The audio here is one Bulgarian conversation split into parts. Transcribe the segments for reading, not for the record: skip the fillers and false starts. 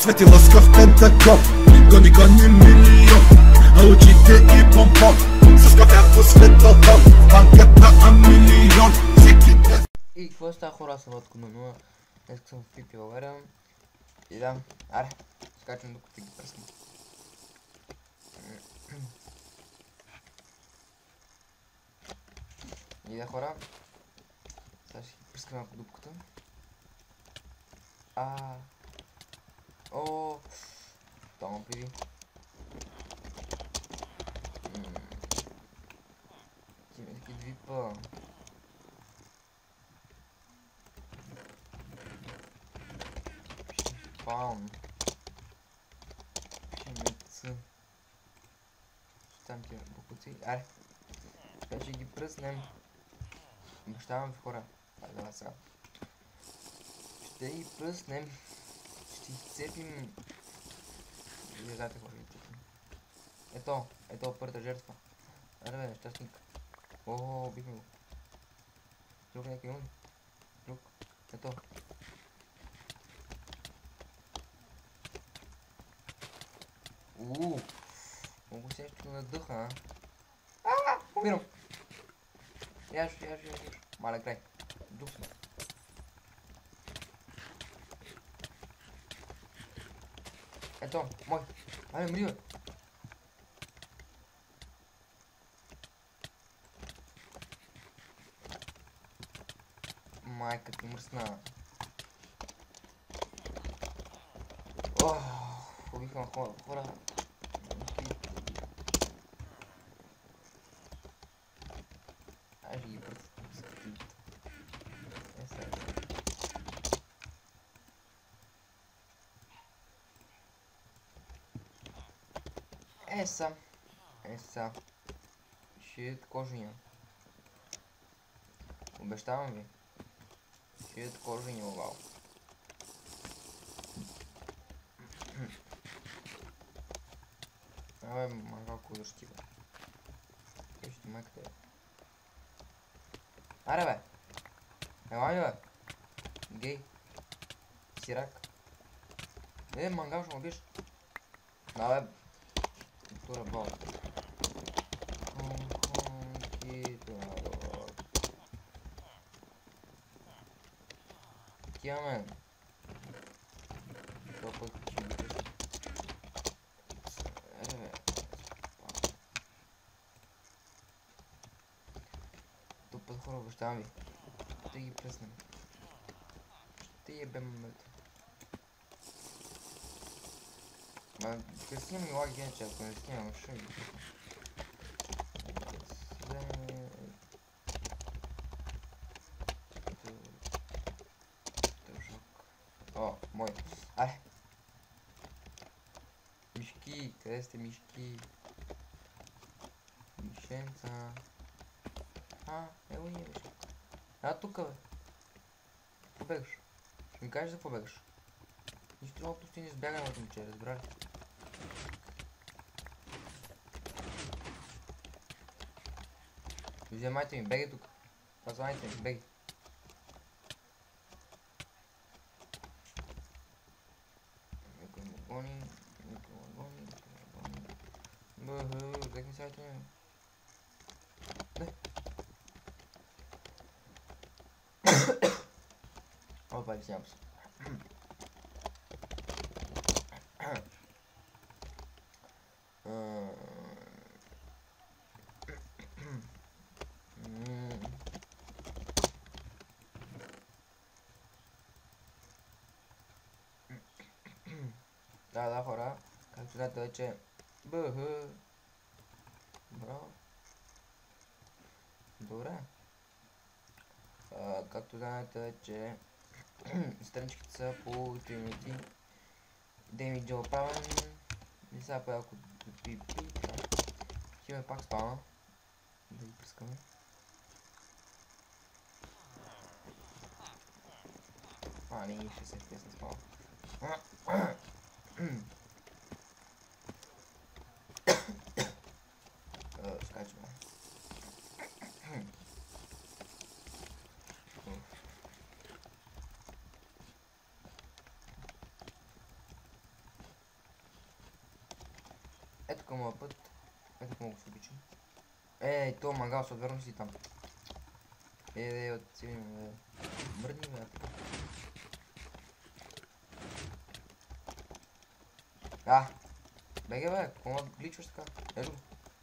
Свети лъскав пентакоп, гони милион, а очите и помпон с кафя по светлото, банката милион, всеки ден. И какво става, хора, съм от Коменуа. Днес съм в Пипи България. И да, аре, скачам докато ги пръсна. И да, хора, сега ще ги пръскам малко дупката. О, това пиви. Ти ме таки двипа. Фаун. Пшеница. Там ти букуци. Аре. Сега ще ги пръснем. Обещавам ви, хора. Айде, давай сега. Ще ги пръснем. Ще изцепим. Вие знаете какво ще ги цепим. Ето първата жертва. Аре бе, щастник. О, бихме го. Друг някой има ли? Друг. Ето. Много се ще надъха, а? Умирам! Яш. Мале край. Дух сме. Ето, мой. Айде, мри, бе. Майка ти мръсна. Убихам хора. Айде ги пръстим. Еса. Ще кожуня. Обещавам ви. Ще кожуня, вау. Абе, малко защи, бе. Вижте, майката е. Аре, бе. Ела ми, бе. Гей. Сирак. Мангал, ще ме биш. Да, бе. Тура бол. Тя, мен. Това пък ще ми биш. Път, хора, обещавам ви. Ще ги пръснем. Ще ебем момента. Ще снимам и лаги генче, ако не снимам, ще ги пръснем. О, мой. Аре. Мишки, къде сте мишки? Мишенца. Ево ние беше. Тука, бе. Побегаш. Ще ми кажеш да побегаш. Нищо много пусти не сбягаме от момче, разбрали? Вземайте ми, бегай тук. Позвайте ми, бегай. Никой ме гони. Взехме сайта ми. Опа, извинявам се. Да, хора. Както знаете вече... Браво. Добре. Както знаете вече... страничките са по Trinity. Дейми Джо правен. И сега по-ялко пипи. Ще ме пак спавна. Да ги пръскаме. Не, 60 FPS не спава. Скачваме. Ето към моя път. Ето много се обичам. Ей, то мангал, се отверно си там. От цивилно, бе. Мръдни, бе. Беге, бе, какво ма гличваш така? Ето,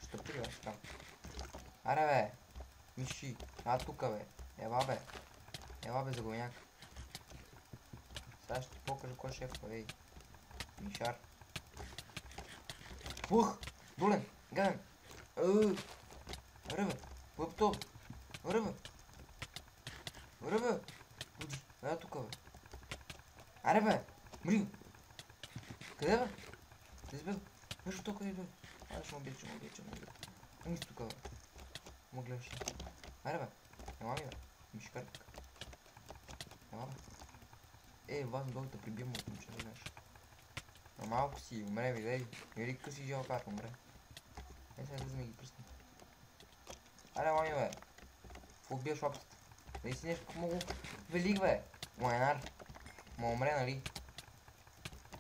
щъпи ли, бе, така. Аре, бе. Миши, тука, бе. Ева, бе, заговняк. Сега ще ти покажа кой е шеф, бе. Мишар. Ух! Дулен! Гаден! Аре, бе! Лъпто! Аре, бе! Уди! Тука, бе! Аре, бе! Мри! Къде, бе? Къде бе? Нещо тук, къде, бе? Ще му обичам. Ами тук, бе. Му гледаш. Аре, бе! Ела ми, бе! Мишкарка. Ела, бе! Важно долу да прибием от момче, да знаеш. Малко си, умре, видей. Или къси жалкар, умре. Сега да ги пръсна. Аре, мами, бе. Какво убиваш лапсата? Нали си нещо много велик, бе. Лайнар. Ма умре, нали?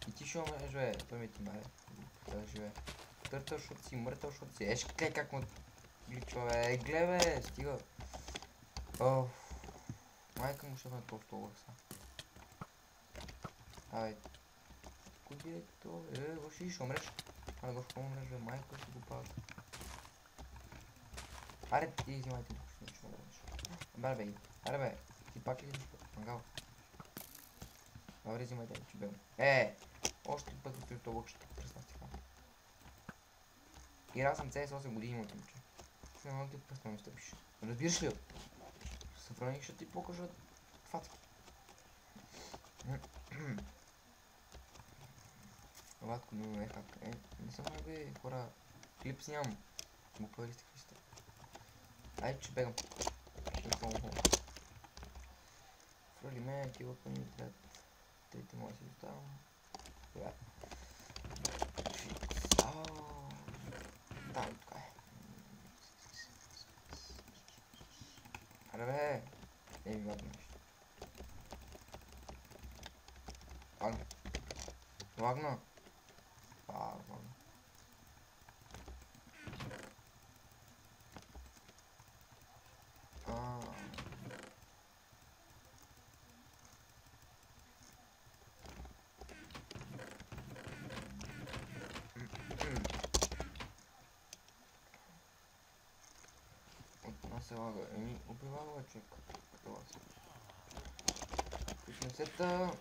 И ти ще умреш, бе. Той ми ти маре. Да живее. Търтъл, защото си мъртъл, защото си. Еш, гледай как му гличва, бе. Гледай, бе. Стига. Майка му ще на толкова столък са. Абе. Куди е то? Въобще ще умреш. Го ще умреш, бе. Майка си го паза. Аре, ти взимайте тук, ще ничего да бъдеш. Бе. Аре, бе. Ти пак ли идеш път? Мангал. Добре, взимайте, че бе. Още път от това лък ще пръсна стиха. Играл съм CS 8 години, моето момче. Не мога да ти пръсна ми стъпиш. Разбираш ли? Събраник ще ти покажа фатки. Латко, но е хак. Не съм много хора. Клип снимам. Буквали сте какви сте. Айде, че бегам. Фрали ме, ти лъпани ми трябват. Трите може да си оставам. Добре. Да, така е. Аре, бе. Ми вадно нещо. Вагна. Вагна. Се лага. Убивава човек като вас. Пишем сета.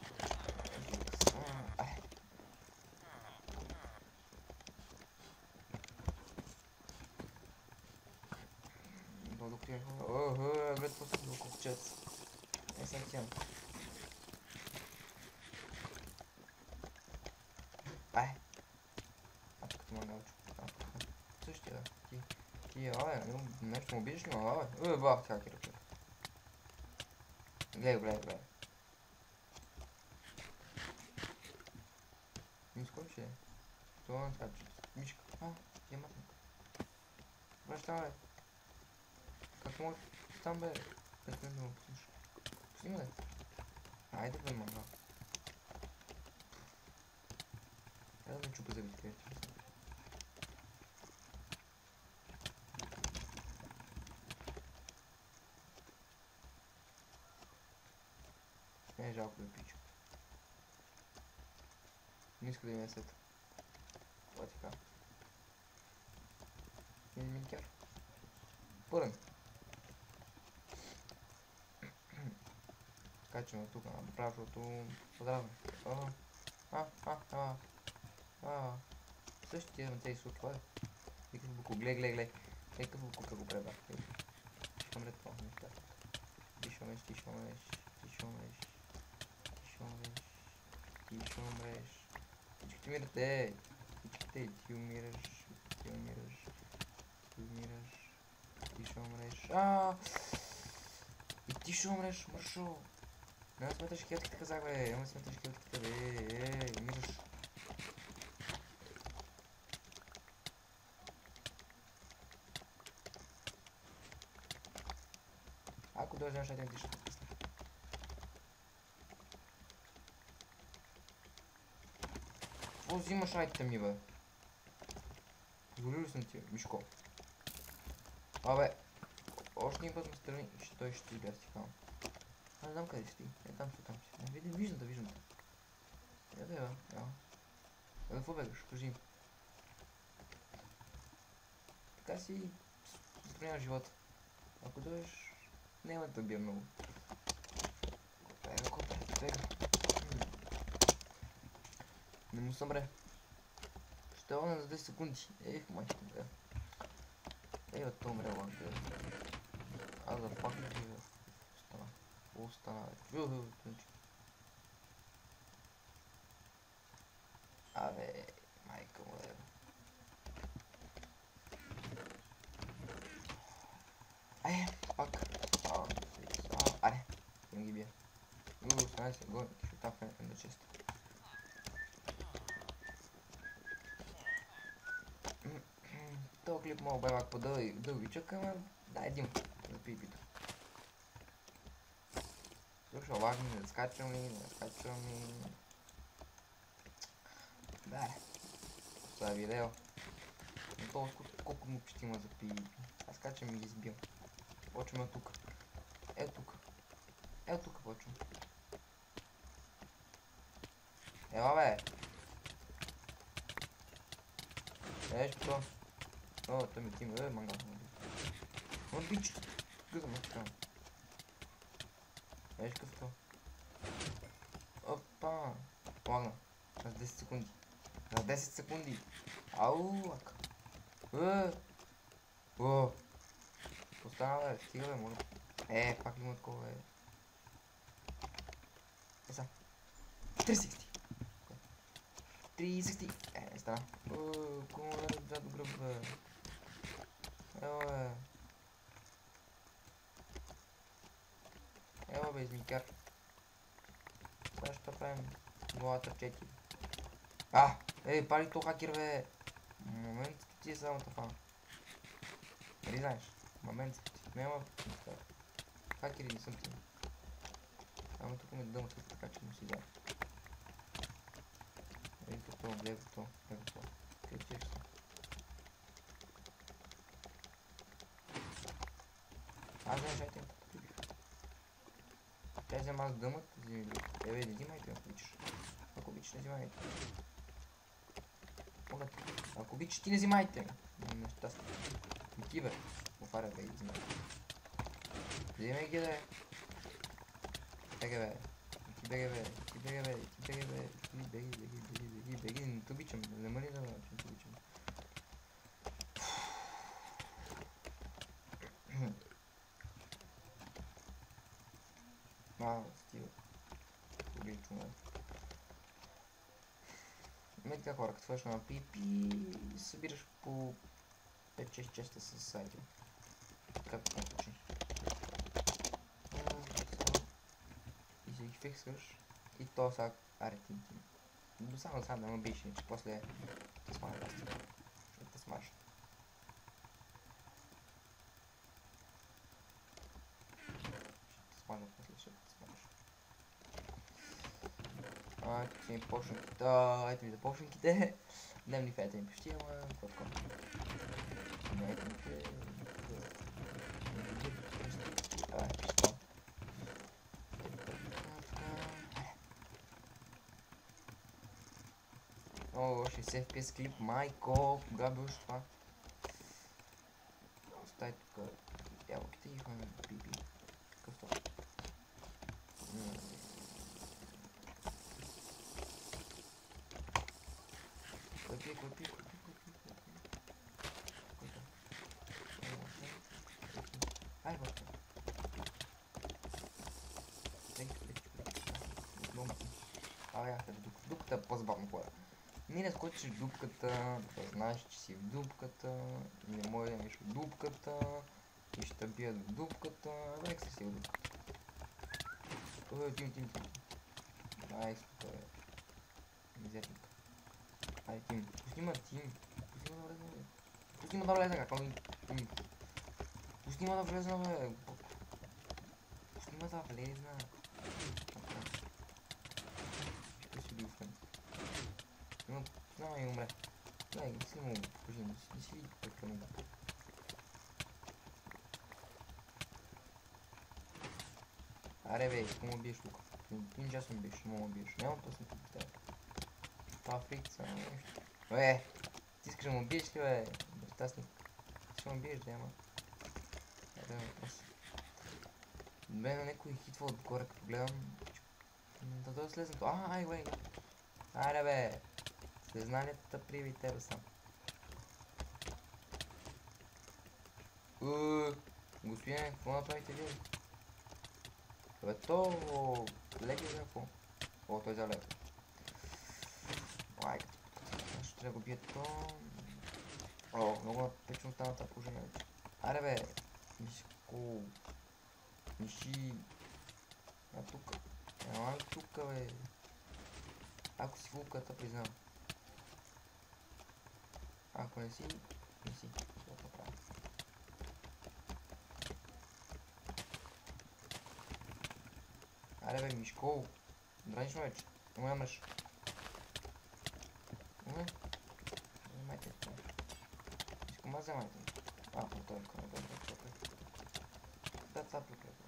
Докато е хора. Бе, това са толкова час. Не съм тям. Като мангалчо. Същия, ти. Нещо му обидиш ли, ма, бе? Бах, хакера, човек. Гледай. Не скочи, е. Това не скачи. Мишка. Яматник. Връщам, бе. Как мога там, бе? Престане да му пуснеш. Пусни ме, бе. Айде, бе, мангал. Трябва да ме чупа зъбите, където. Не е жалко да пича. Не иска да има сета. Това е така. Миникер. Пърен. Качваме тук, направо, защото подразно. Същия на тези суки, бе. Викаш буко, гледай. Какъв буко да го преба. Шамре това, неща. Ти ще умреш. Всички умирате. Всичките. Ти умираш. Ти ще умреш. И ти ще умреш, мършо. Не сметаш хелтките, казах, бе. Не сметаш хелтките, бе. Умираш. Ако дойде неща, ти ще пръсна. Какво взимаш айтите ми, бе? Позволил ли съм ти, Мишко? Абе, още един път ме страни и той ще ти бях стихал. Аз не знам къде си. Там си. Виждам те. Я да я. Какво бегаш? Кажи. Така си сбранява живота. Ако дойдеш, няма да бия много. Бега. Не му съмре. Ще огна за 10 секунди. Майко, бе. От това умре ланка. Аз да пак не живя. Остана. Абе, майка му е. Пак. Аре, им ги бия. Останай се, гони, ще там на чест. Този клип мога бе малко по-дългичък, ама дай един за пипито. Слушай, важно да скачам ли, Да, това е видео. Но толкова колко му ще има за пипи. Аз скачам и ги избил. Почваме от тук. Ето тук почвам. Ела бе! Нещо. О, той ми тима, мангал. Он бич! Гъдам, така. Какъв то? Опа! Лагна. За 10 секунди. Ау, лак. Остана бе, стига бе, моля. Пак има такова бе. Еса. 360. Не стана. Кому е зад гръб бе. Ева бе, измикар. Сега ще правим главата 4. Пали то хакер бе. Момент ти е само тафа. Нали знаеш? Момент ти. Няма хакери не съм ти. Ама тук ме дъмат така, че му си дай. Гледай то. Къде ти са? Аз не жайте ме като бих. Тя взема аз дъмът, вземи друг. Не взимайте, ако обичаш. Ако обичаш, не взимайте. Ако обичаш, ти не взимайте ме. Нещастно. И ти бе. Офаря бе и взимай. Взимай ги да. Бега бе. Ти бега бе. Беги. Не те обичам. Не мъри да не те обичам. Стига. Обичам ме. Така хора, като свършва на пипи, събираш по 5-6 честа с сайти. Както не случи. И си ги фиксваш. И то сега... Само да ме биш, че после ще смажа пастика. Ще те смажа. Ето си ми почнаките. Ето ми за почнаките. Дневни фета ми пещи, ама какво такова. Ето ми те... О, 60 FPS клип, майко, кога беше това? Остай тук ябълките и хваме пипи. Какъв това? Кой пи? Ай, бърка. Дупката е по-забавно хора. Не скочиш в дупката, да знаеш, че си в дупката, не може да имаш в дупката, и ще бият в дупката, нека си в дупката. Тим. Ай, спокой. Мизерник. Ай, Тим. Пусти ма Тим. Пусти ма да влезна, какво ми... Пусти ма да влезна, бе. Пусти ма да влезна. Ще си бил фен. Но, и умре. Не си му покажи, не си прекъмно. Аре бе, искам му биеш тук. Един час ми биеш, ще му биеш. Няма то съм тук теб. Това фрикца, нещо. Ти искаш да му биеш ли бе? Безтасник. Ще му биеш да няма. Да е въпрос. Бе на някой хитва отгоре, като гледам. Да дойде слезнато. Ай, бе. Аре бе. Съзнанията приви тебе сам. Господине, какво направите вие? Бе, то... Леги за какво? О, той за лег. Лайк. Ще трябва да го бие то... О, много напечно стана това положение вече. Аре бе, Мишко... Миши... А тук... Ела тук бе... Ако си вулката, признам. Ако не си, не си. Това прави. Аре бе, Мишко! Драниш ме вече. Не му ямреш. Вземайте това. Искам аз вземайте. По той към е добре, чакай. Да, това прикрепва.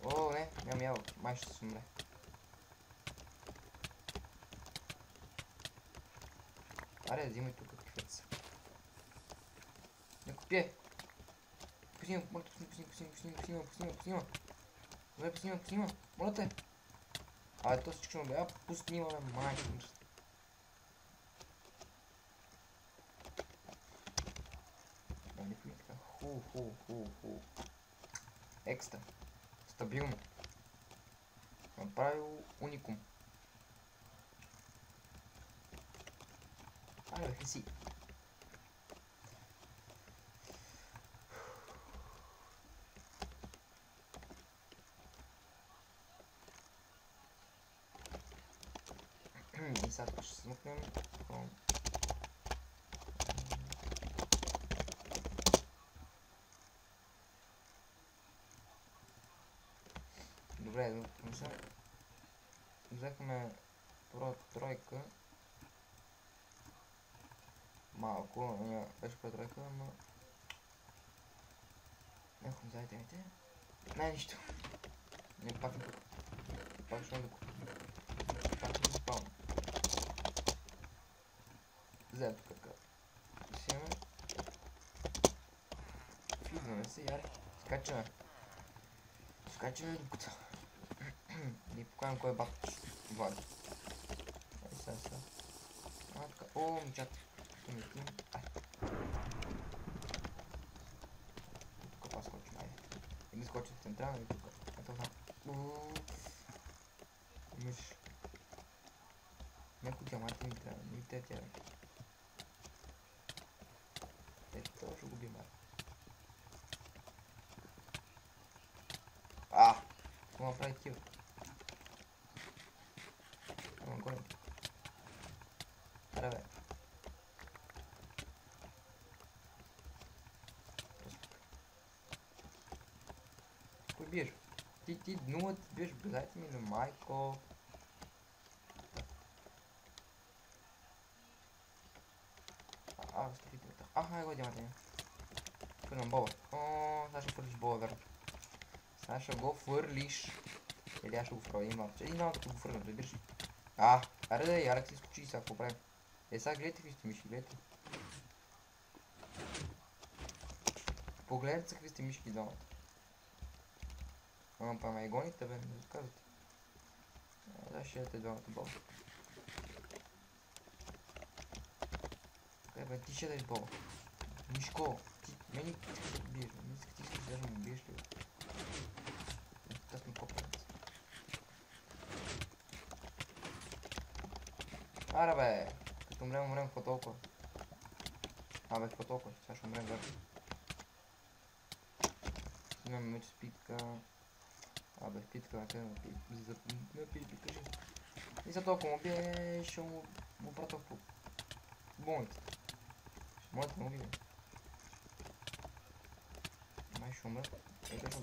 О, не, нямам ябълки. Май ще се умре. Аре, взимай тук кафеца. Не купие! Пусни, моля те, пусни. Добре, пусни, моля те. Абе, то всичко ще ме бе. Пусни, бе, майка. Никой така. Ху. Екстра. Стабилно. Направил уникум. Айде, хеси. И сега тук ще смъкнем. Добре, взехме тройка. Малко, беше първа тройка, но... Нехо, дайте. Не, нищо. Не, пак ще ме докупя. Пак ще спална. Взем тук така. Симаме. Фидваме се, яре. Скачаме докато. Да покажем кой е баб. Влади. Ай, сега. Така. О, момчата. Тук па скочим, айде. Или скочим в централна и тук. Ето това. Имаш. Някой диаманти ми трябва. Ни те тя. Ето ще го би мар. Какво направи тива? Гоним. Аре бе. Кой биеш? Ти нула ти биеш, дайте ми на майко. Стопите ме така. Ай, го диамата няма. Фърнам бола. Сега ще фърлиш бола, верно. Сега ще го фърлиш. Или аз ще го фърля, има. Един малко като го фърнем, разбираш. Аре да ярък си скочи сега, какво правим? Сега гледайте какви сте мишки, гледайте. Погледнете какви сте мишки двамата. Па ме гоните, бе, не разказвате. Да, ще ядете двамата бола. Кай бе, ти ще дадеш бола. Мишко, ти мени искаш да биеш, не искаш ти искаш даже му биеш ли бе. Аз ми копенец. Аре бе, като умрем, какво толкова? Абе, какво толкова? Сега ще умрем верно. Имаме меч с питка. Абе, питка на къде напи, кажи. И за толкова му бие, ще му пратя в болницата. Моята му бие. Май ще умре.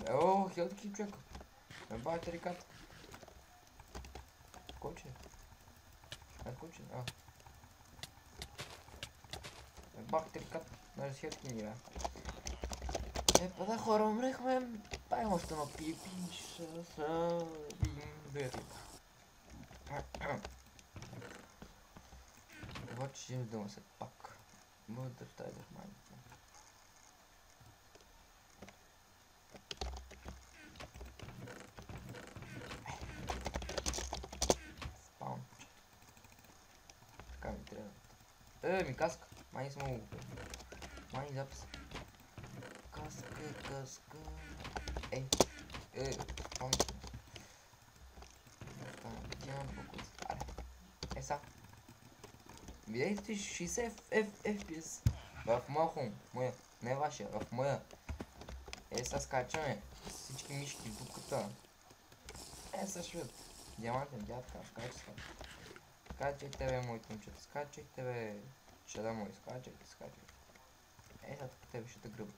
О, хиляда такива човека. Ме бавите реката. Кой че? Кой че? Бах те кат, даже схетки ни бе. Да хора, умрехме. Дай още на пипиша са бимбери. Обаче ще взема се пак. Бъдър тайдър майната. Спаун. Така ми трябва. Ми каска. Май не съм много купил. Май запис. Каска. Спаун. Са. Видяхте 60 FPS в моя хум, не вашия, в моя. Сега скачаме всички мишки в дупката. Са швед. Диамантен дядка, скачай. Скачайте бе, моите момчета, скачайте бе. Чеда мой, скачайте. Сега тук тебе ще те гръба.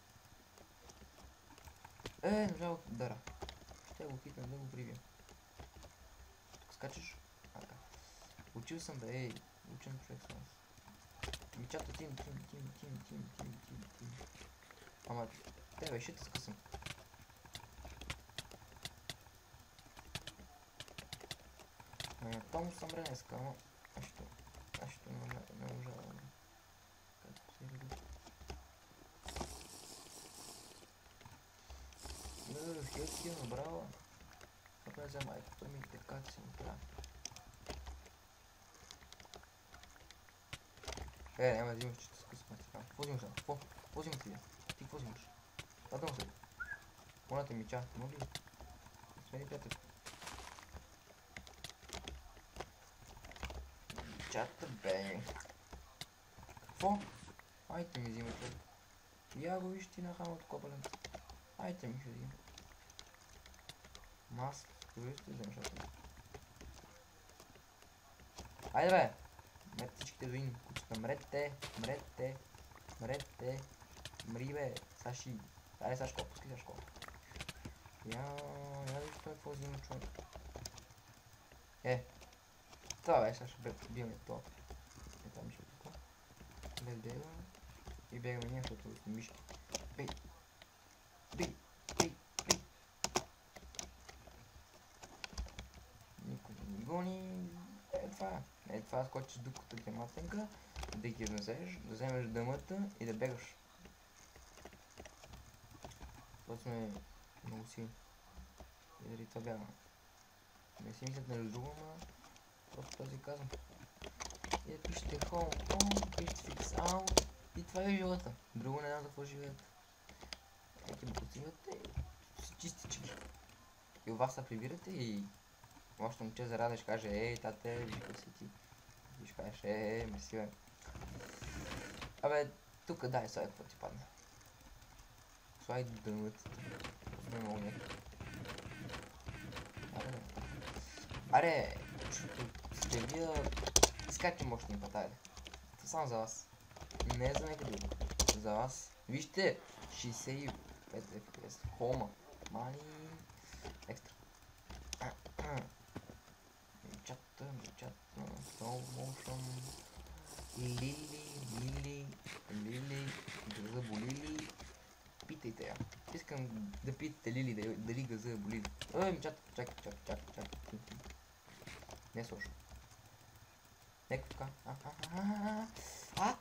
Нажал дъра. Ще го хитам да го прибия. Тук скачаш. Ака. Учил съм бе, учен човек с нас. Мичата тим. Ама, тебе ще те скъсам. Тому съм ренеска, ама нещо не ужавам. Както се люби. Хелки набрала. Ако не взема майката ми, така си направя. Няма да взимаш, че те скъсвам така. Какво взимаш? Какво взимаш ти? Ти какво взимаш? Това се. Моната мича, моли. Смени приятел. Мичата бе. Какво? Айте ми взима човек. Я го виж ти на хамото копаленца. Айте ми ще взима. Мас, дори ще вземеш от мен. Айде бе! Мрете всичките доини, кучета, мрете. Мри бе, Саши. Дай Сашко, пускай Сашко. Я виж той какво взима човек. Това бе, Сашо, биме това. Там ще тук. Без бега. И бегаме ние, защото сме мишки. Бей. Никой не ни гони. Това скочиш дупката диамантенка, да ги внесеш, да вземеш дъмата и да бегаш. Това сме много силни. И дали това бяга. Не си мислят нещо друго, но просто този казвам. И да пишете home, пишете fix out и това е живота. Друго не знам за какво живеят. Ето го постигате и си чистички. И у вас се прибирате и още момче зарада ще каже, тате, виж какво си ти. И ще кажеш, мерси бе. Абе, тук дай сега какво ти падне. Слай дъмъцата. Не мога някакво. Аре, ще вия изкачи мощни патали. Това само за вас. Не за някъде друго. За вас. Вижте, 65 FPS. Хома. Мани. Екстра. Мечата. Slow motion. Лили. Газа болили. Питайте я. Искам да питате Лили дали газа болили. Мечата. Чакай. Не слушам. Нека така.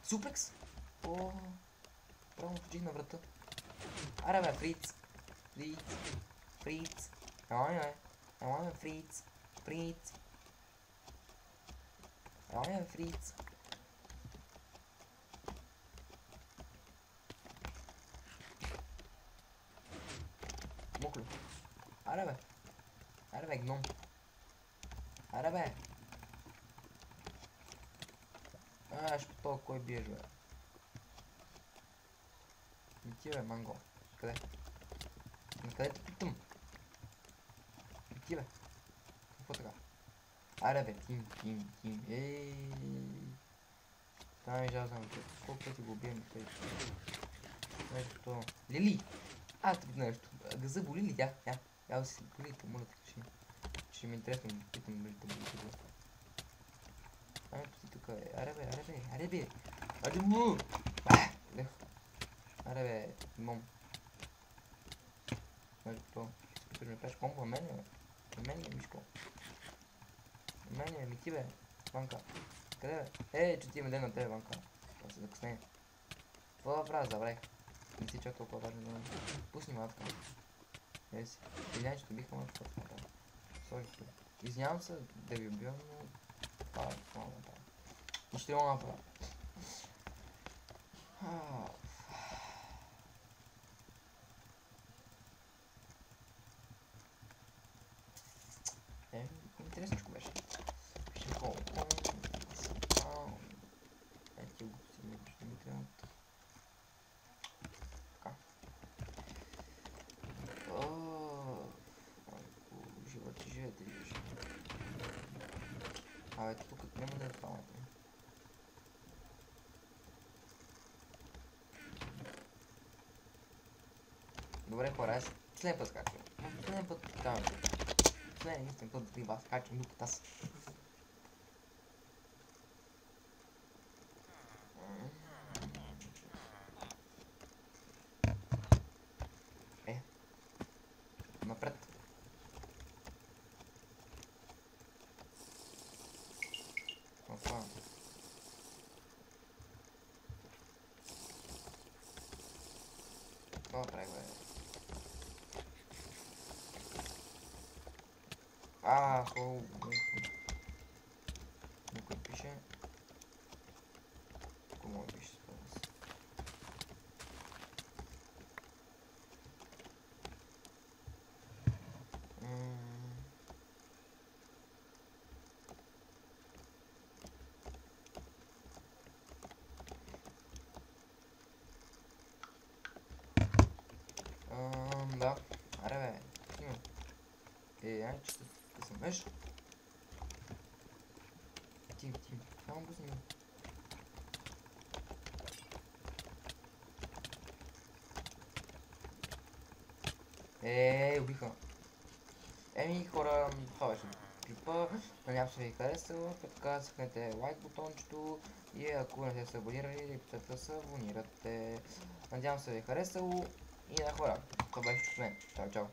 Суплекс! Право вчи на врата. Аре бе, Фриц. Елай бе, Фриц. Моклю. Аре бе, гном. Аре бе. Ще толкова кой биеш бе. Не ти бе, манго. Къде? Накъде те питам? Не ти бе. Какво така? Аре бе, тим. Това ми жал знам, колко пъти го убием и нещо. Лили! Тук нещо. Газа боли ли тя? Я си боли, моля така ще ми е интересно да питам дали те боли това. Ти тук е. Аре бе. Къде? Аре бе, имам. Знаеш какво? Искаш да ми правиш комбо на мен бе? На мен ли, Мишко? На мен ли, ми ти бе? Ванка. Къде бе? Че ти има ден на тебе, Ванка. Това се закъсне. Какво да правя, забравих. Не си чак толкова важно за мен. Пусни матка. Ей си. Извинявай, че те бих малко това направя. Сори. Извинявам се да ви убивам, но това е какво да направя. И ще мога да направя. Интересничко беше. Пише колко. Ети го си ще ми трябват. Така. Животи, живете. Абе, тук няма да е това. Добре, хора, аз следния път скачвам. Следния път там. Следния път да вас скачвам докато аз. Напред. Опа. Това правих, бе. Никой пише. Кому пише според нас? Да. Аре бе. Ай, че да съм виж. Ти. Само го снимам. Убиха. Хора, това беше клипа. Надявам се ви харесало. Така цъкнете лайк бутончето и ако не сте се абонирали, да се абонирате. Надявам се ви харесало и на хора. Това беше от мен. Чао.